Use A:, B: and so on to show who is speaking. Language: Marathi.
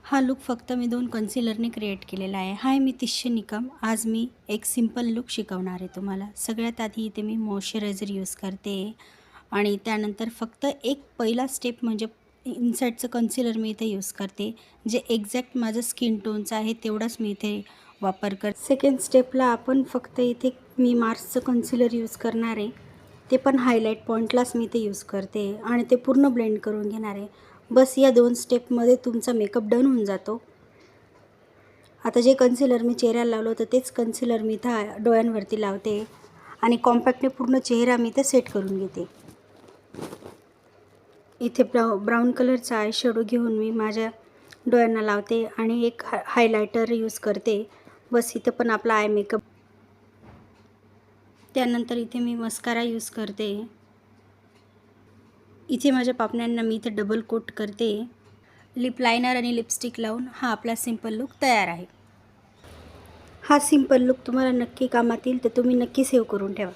A: हा लूक फक्त मी 2 कन्सिलरने क्रिएट केलेला आहे. हाय, मी तिश्य निकम. आज मी एक सिंपल लूक शिकवणार आहे तुम्हाला. सगळ्यात आधी इथे मी मॉइश्चरायझर यूज करते आणि त्यानंतर फक्त एक पहिला स्टेप म्हणजे इनसाईडचं कन्सिलर मी इथे यूज करते. जे एक्झॅक्ट माझं स्किन टोनचं आहे तेवढंच मी इथे वापर करते. सेकंड स्टेपला आपण फक्त इथे मी मार्सचं कन्सिलर यूज करणार आहे. ते पण हायलाईट पॉईंटलाच मी इथे यूज करते आणि ते पूर्ण ब्लेंड करून घेणार आहे. बस या 2 स्टेपमध्ये तुमचा मेकअप डन होऊन जातो. आता जे कन्सिलर मी चेहऱ्याला लावलं होतं तेच कन्सिलर मी इथं डोळ्यांवरती लावते आणि कॉम्पॅक्टने पूर्ण चेहरा मी इथे सेट करून घेते. इथे ब्राऊन कलरचा आय शॅडो घेऊन मी माझ्या डोळ्यांना लावते आणि एक हायलायटर यूज करते. बस इथं पण आपला आय मेकअप. त्यानंतर इथे मी मस्कारा यूज करते. इथे माझ्या पापण्यांना मी इथे डबल कोट करते. लिप लायनर आणि लिपस्टिक लावून हा आपला सिंपल लूक तयार आहे. हा सिंपल लूक तुम्हाला नक्की कामात येईल, तर तुम्ही नक्की सेव्ह करून ठेवा.